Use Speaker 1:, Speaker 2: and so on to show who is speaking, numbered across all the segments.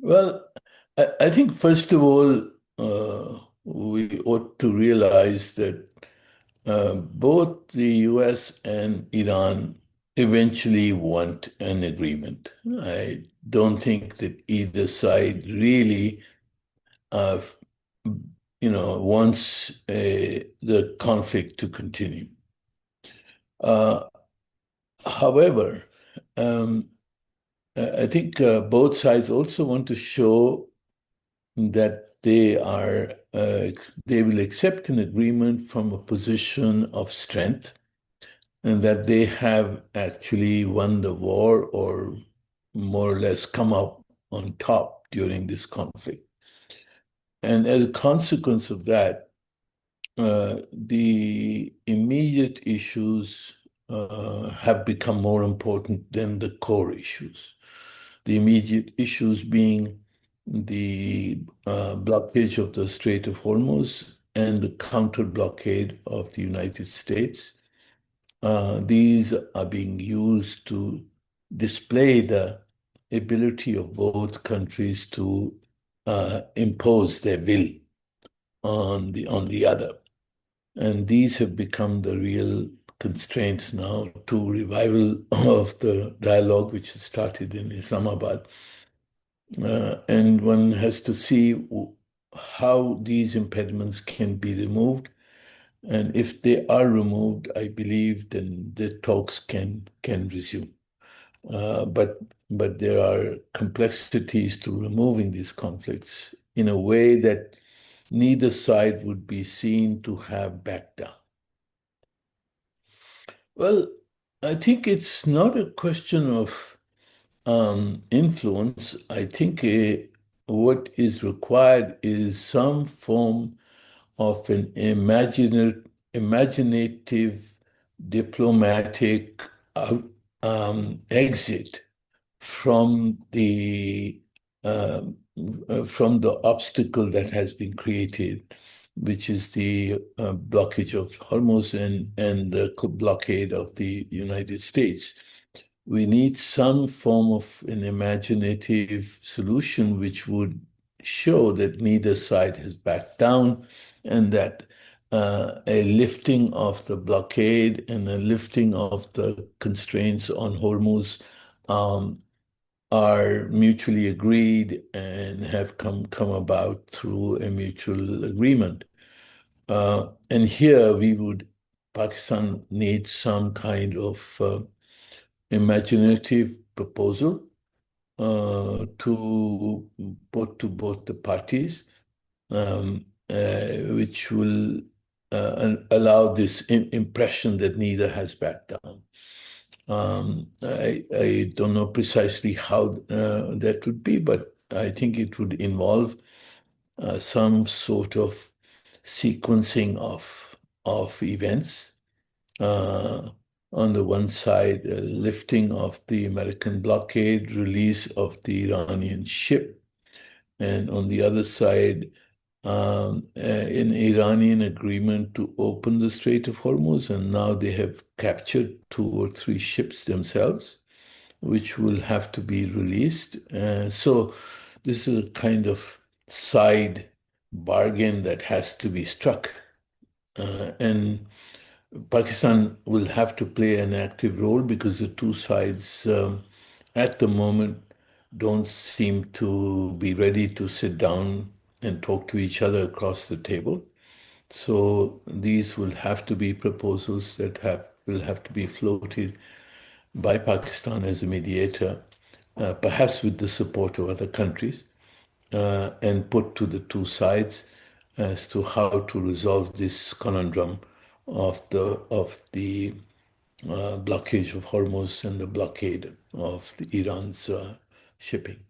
Speaker 1: Well, I think first of all, we ought to realize that both the US and Iran eventually want an agreement. I don't think that either side really, uh, wants the conflict to continue. Uh, However, um, I think both sides also want to show that they will accept an agreement from a position of strength and that they have actually won the war or more or less come up on top during this conflict. And as a consequence of that, the immediate issues have become more important than the core issues. The immediate issues being the blockage of the Strait of Hormuz and the counter blockade of the United States. These are being used to display the ability of both countries to impose their will on the other. And these have become the real constraints now to revival of the dialogue which started in Islamabad. And one has to see how these impediments can be removed. And if they are removed, I believe then the talks can resume. But there are complexities to removing these conflicts in a way that neither side would be seen to have backed down. Well, I think it's not a question of influence. I think what is required is some form of an imaginative diplomatic exit from from the obstacle that has been created, which is the blockage of Hormuz and the blockade of the United States. We need some form of an imaginative solution which would show that neither side has backed down and that a lifting of the blockade and a lifting of the constraints on Hormuz um, are mutually agreed and have come about through a mutual agreement. And here Pakistan needs some kind of imaginative proposal to put to both the parties, which will allow this impression that neither has backed down. I don't know precisely how that would be, but I think it would involve some sort of sequencing of events. Uh, on the one side, lifting of the American blockade, release of the Iranian ship, and on the other side, an Iranian agreement to open the Strait of Hormuz, and now they have captured two or three ships themselves, which will have to be released. So this is a kind of side bargain that has to be struck. And Pakistan will have to play an active role because the two sides at the moment don't seem to be ready to sit down and talk to each other across the table. So these will have to be proposals that will have to be floated by Pakistan as a mediator, perhaps with the support of other countries, and put to the two sides as to how to resolve this conundrum of the blockage of Hormuz and the blockade of Iran's shipping.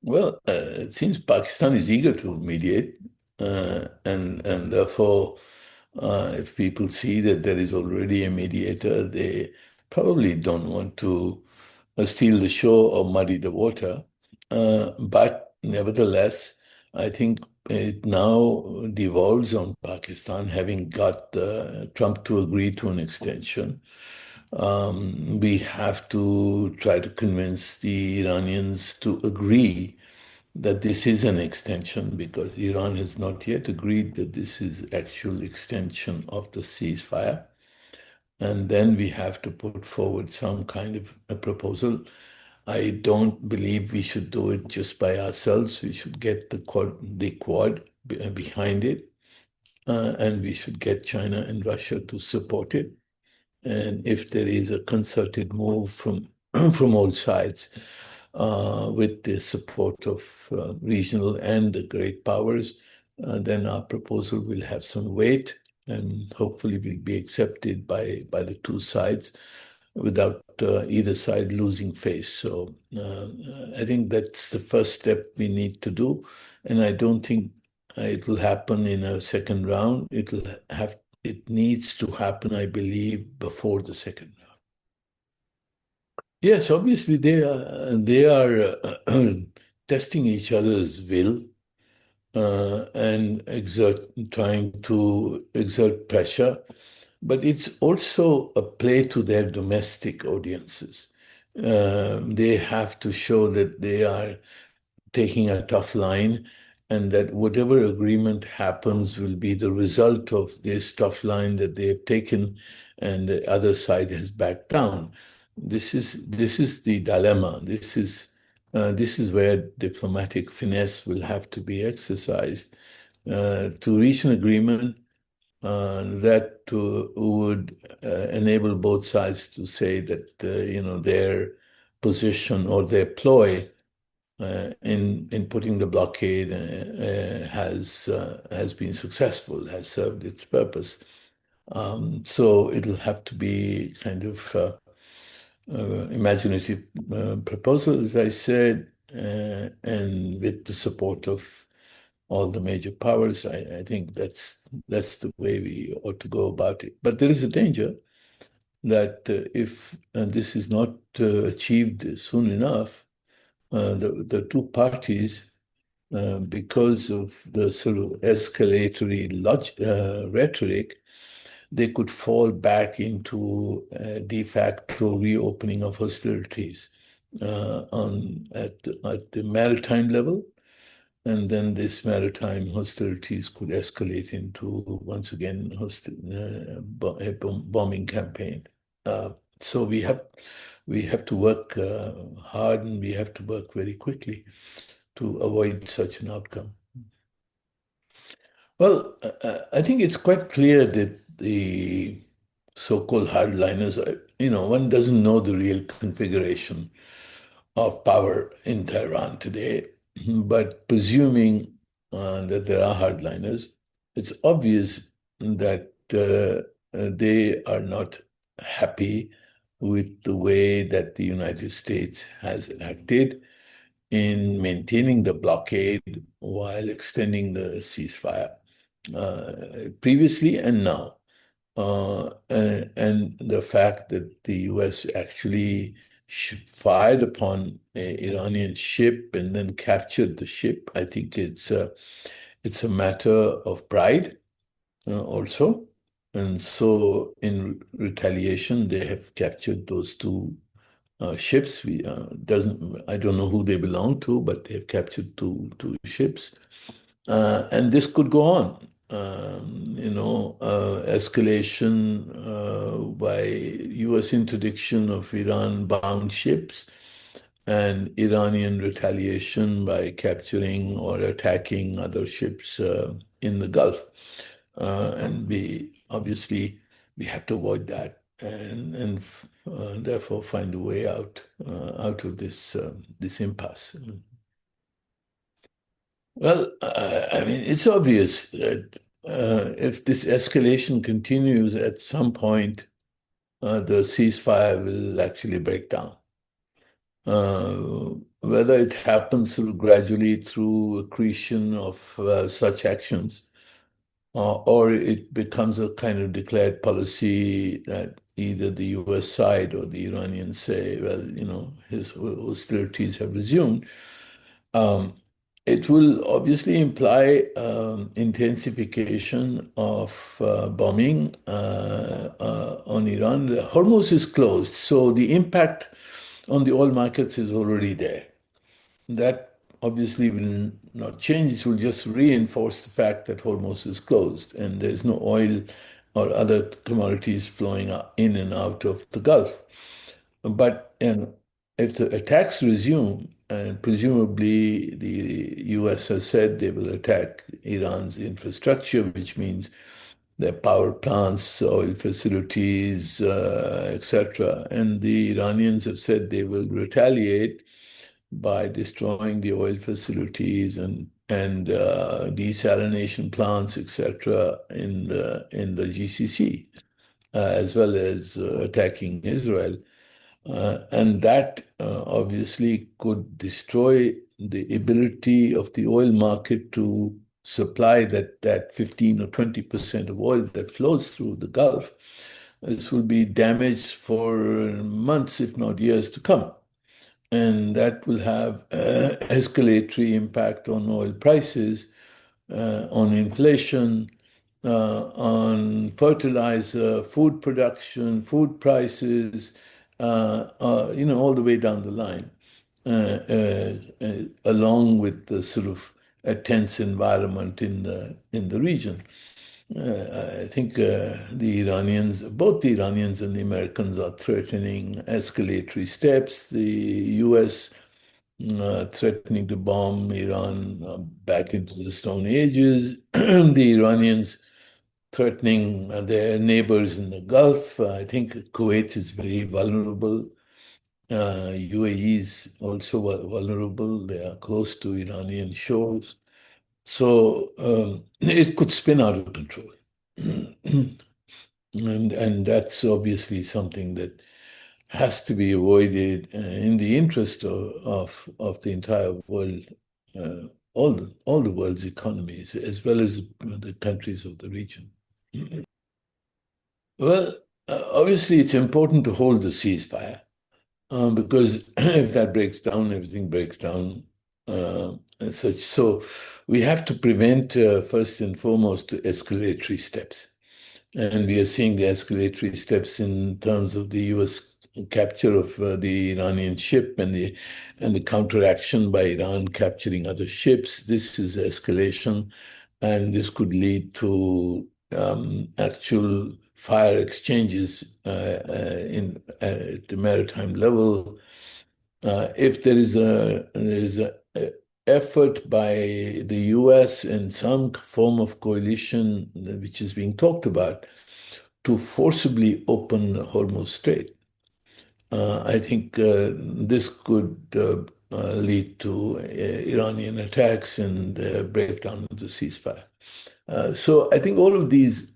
Speaker 1: Well, it seems Pakistan is eager to mediate, and therefore, if people see that there is already a mediator, they probably don't want to steal the show or muddy the water. But nevertheless, I think it now devolves on Pakistan, having got Trump to agree to an extension, We have to try to convince the Iranians to agree that this is an extension, because Iran has not yet agreed that this is actual extension of the ceasefire. And then we have to put forward some kind of a proposal. I don't believe we should do it just by ourselves. We should get the Quad behind it, and we should get China and Russia to support it. And if there is a concerted move from from all sides, with the support of regional and the great powers, then our proposal will have some weight and hopefully will be accepted by the two sides without either side losing face. So I think that's the first step we need to do, and I don't think it will happen in a second round. It needs to happen, I believe, before the second round. Yes, obviously they are testing each other's will, and trying to exert pressure, but it's also a play to their domestic audiences. They have to show that they are taking a tough line, and that whatever agreement happens will be the result of this tough line that they have taken, and the other side has backed down. This is the dilemma. This is where diplomatic finesse will have to be exercised to reach an agreement that would enable both sides to say that their position or their ploy in putting the blockade has been successful, has served its purpose. So it'll have to be kind of imaginative proposal, as I said, and with the support of all the major powers. I think that's the way we ought to go about it. But there is a danger that if this is not achieved soon enough, the two parties, because of the sort of escalatory rhetoric, they could fall back into de facto reopening of hostilities at the maritime level. And then this maritime hostilities could escalate into, once again, a bombing campaign. So we have to work hard, and we have to work very quickly to avoid such an outcome. Well, I think it's quite clear that the so-called hardliners, one doesn't know the real configuration of power in Tehran today, but presuming that there are hardliners, it's obvious that they are not happy with the way that the United States has acted in maintaining the blockade while extending the ceasefire, previously and now. And the fact that the US actually fired upon an Iranian ship and then captured the ship, I think it's a matter of pride also. And so in retaliation, they have captured those two ships. I don't know who they belong to, but they've captured two ships. And this could go on. Escalation by US interdiction of Iran-bound ships, and Iranian retaliation by capturing or attacking other ships in the Gulf. And we have to avoid that, and therefore find a way out of this impasse. Well, I mean, it's obvious that if this escalation continues, at some point, the ceasefire will actually break down. Whether it happens gradually through accretion of such actions, or it becomes a kind of declared policy that either the US side or the Iranians say, well, his hostilities have resumed. It will obviously imply intensification of bombing on Iran. The Hormuz is closed, so the impact on the oil markets is already there. That obviously will not change. It will just reinforce the fact that Hormuz is closed and there's no oil or other commodities flowing in and out of the Gulf. But if the attacks resume, and presumably the US has said they will attack Iran's infrastructure, which means their power plants, oil facilities, etc. And the Iranians have said they will retaliate by destroying the oil facilities and desalination plants, etc., in the GCC, as well as attacking Israel. And that obviously could destroy the ability of the oil market to supply that 15 or 20% of oil that flows through the Gulf. This will be damaged for months, if not years to come. And that will have escalatory impact on oil prices, on inflation, on fertilizer, food production, food prices, all the way down the line, along with the sort of a tense environment in the region. I think both the Iranians and the Americans are threatening escalatory steps. The U.S. Threatening to bomb Iran back into the Stone Ages. The Iranians threatening their neighbors in the Gulf. I think Kuwait is very vulnerable. UAE is also vulnerable. They are close to Iranian shores. So it could spin out of control. And that's obviously something that has to be avoided in the interest of the entire world, all the world's economies, as well as the countries of the region. Well, obviously, it's important to hold the ceasefire because if that breaks down, everything breaks down as such. So we have to prevent, first and foremost, escalatory steps. And we are seeing the escalatory steps in terms of the US capture of the Iranian ship and the counteraction by Iran capturing other ships. This is escalation, and this could lead to actual fire exchanges at the maritime level. If there is a effort by the US and some form of coalition which is being talked about to forcibly open Hormuz Strait, I think this could lead to Iranian attacks and breakdown of the ceasefire. So I think all of these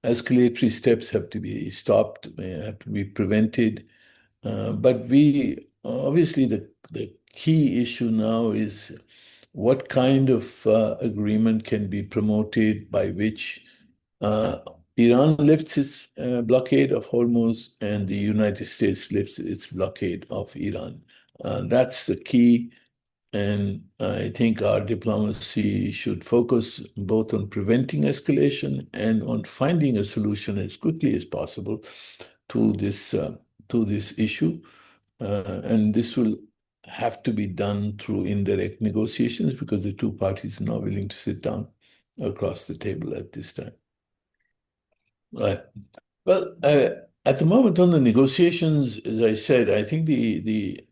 Speaker 1: escalatory steps have to be stopped, have to be prevented. But we obviously the key issue now is what kind of agreement can be promoted by which uh, Iran lifts its blockade of Hormuz and the United States lifts its blockade of Iran. That's the key. And I think our diplomacy should focus both on preventing escalation and on finding a solution as quickly as possible to this issue. And this will have to be done through indirect negotiations because the two parties are not willing to sit down across the table at this time. Right. Well, at the moment on the negotiations, as I said, I think the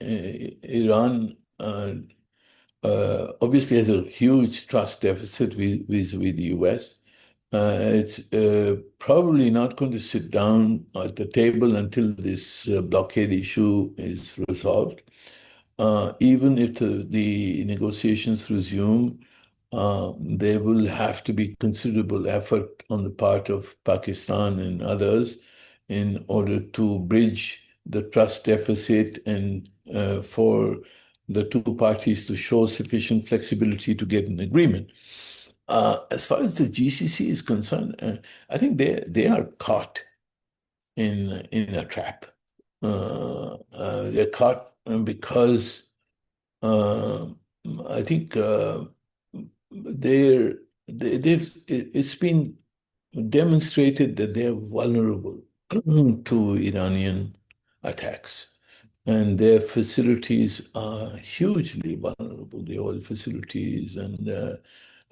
Speaker 1: Iran obviously has a huge trust deficit vis-a-vis the US. It's probably not going to sit down at the table until this blockade issue is resolved. Even if the negotiations resume, there will have to be considerable effort on the part of Pakistan and others in order to bridge the trust deficit and for the two parties to show sufficient flexibility to get an agreement. As far as the GCC is concerned, I think they are caught in a trap. They're caught because I think they're, it's been demonstrated that they are vulnerable to Iranian attacks. And their facilities are hugely vulnerable, the oil facilities and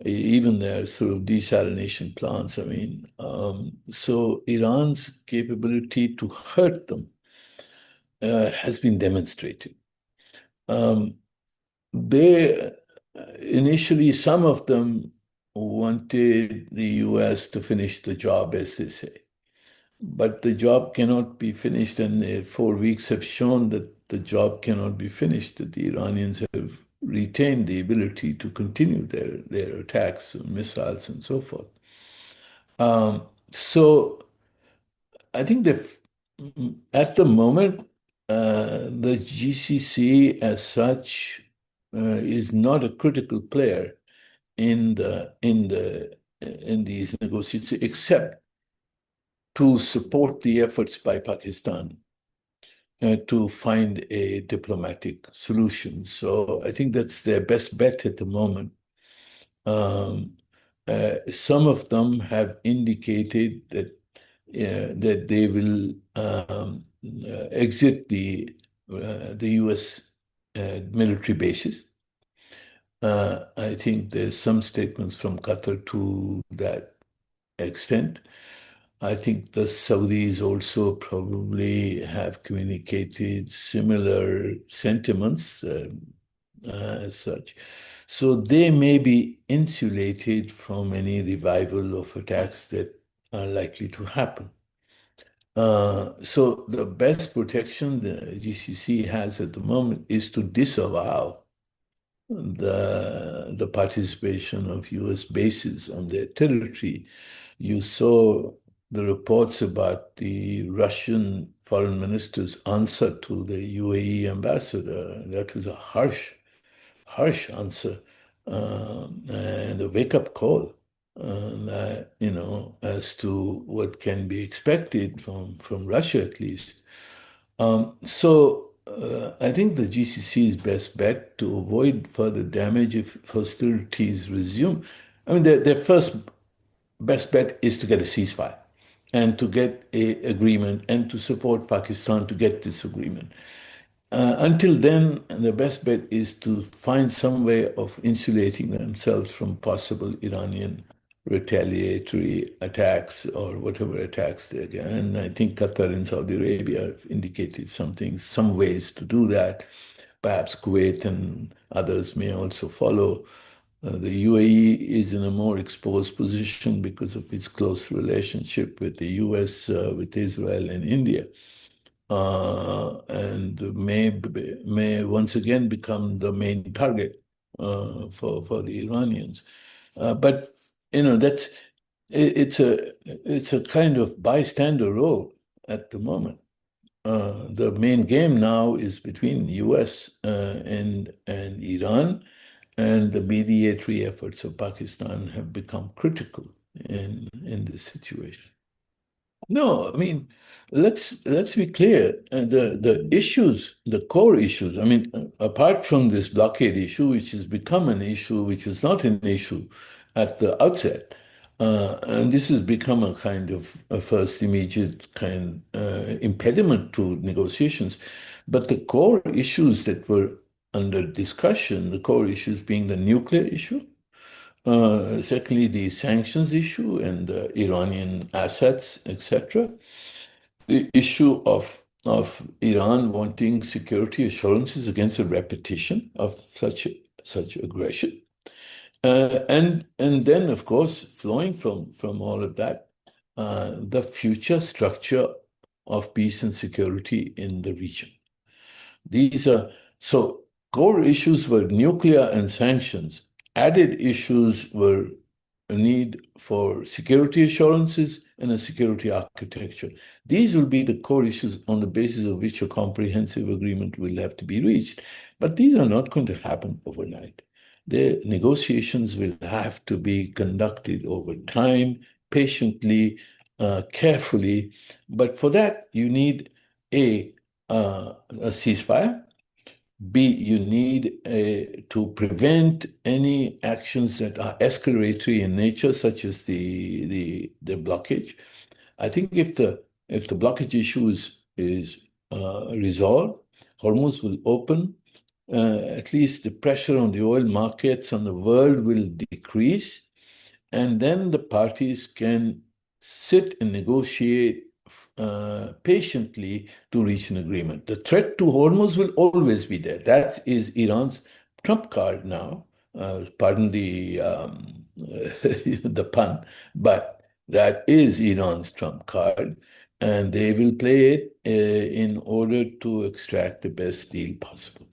Speaker 1: even their sort of desalination plants. I mean, so Iran's capability to hurt them has been demonstrated. Um, they initially, some of them wanted the US to finish the job, as they say. But the job cannot be finished, and 4 weeks have shown that the job cannot be finished, that the Iranians have retained the ability to continue their attacks, missiles, and so forth. So I think that at the moment, the GCC as such is not a critical player in these negotiations, except to support the efforts by Pakistan to find a diplomatic solution. So I think that's their best bet at the moment. Some of them have indicated that they will exit the U.S. Military bases. I think there's some statements from Qatar to that extent. I think the Saudis also probably have communicated similar sentiments as such. So they may be insulated from any revival of attacks that are likely to happen. So the best protection the GCC has at the moment is to disavow the participation of US bases on their territory. You saw the reports about the Russian foreign minister's answer to the UAE ambassador. That was a harsh answer and a wake-up call, as to what can be expected from Russia, at least. So I think the GCC's best bet to avoid further damage if hostilities resume. I mean, their first best bet is to get a ceasefire and to get a agreement and to support Pakistan to get this agreement. Until then, the best bet is to find some way of insulating themselves from possible Iranian retaliatory attacks or whatever attacks they get. And I think Qatar and Saudi Arabia have indicated some ways to do that. Perhaps Kuwait and others may also follow. The UAE is in a more exposed position because of its close relationship with the US, with Israel and India, and may once again become the main target for the Iranians. But that's it's a kind of bystander role at the moment. The main game now is between US and Iran, and the mediatory efforts of Pakistan have become critical in this situation. No, I mean, let's be clear. The issues, the core issues. I mean, apart from this blockade issue, which has become an issue, which is not an issue at the outset, and this has become a kind of a first immediate kind impediment to negotiations. But the core issues that were under discussion, the core issues being the nuclear issue. Secondly, the sanctions issue and Iranian assets, etc. The issue of Iran wanting security assurances against a repetition of such aggression, and then, of course, flowing from all of that, the future structure of peace and security in the region. These are so core issues were nuclear and sanctions. Added issues were a need for security assurances and a security architecture. These will be the core issues on the basis of which a comprehensive agreement will have to be reached. But these are not going to happen overnight. The negotiations will have to be conducted over time, patiently, carefully. But for that, you need a ceasefire. B, you need to prevent any actions that are escalatory in nature, such as the blockage. I think if the blockage issue is resolved, Hormuz will open. At least the pressure on the oil markets on the world will decrease, and then the parties can sit and negotiate patiently to reach an agreement. The threat to Hormuz will always be there. That is Iran's trump card now. Pardon the the pun, but that is Iran's trump card, and they will play it in order to extract the best deal possible.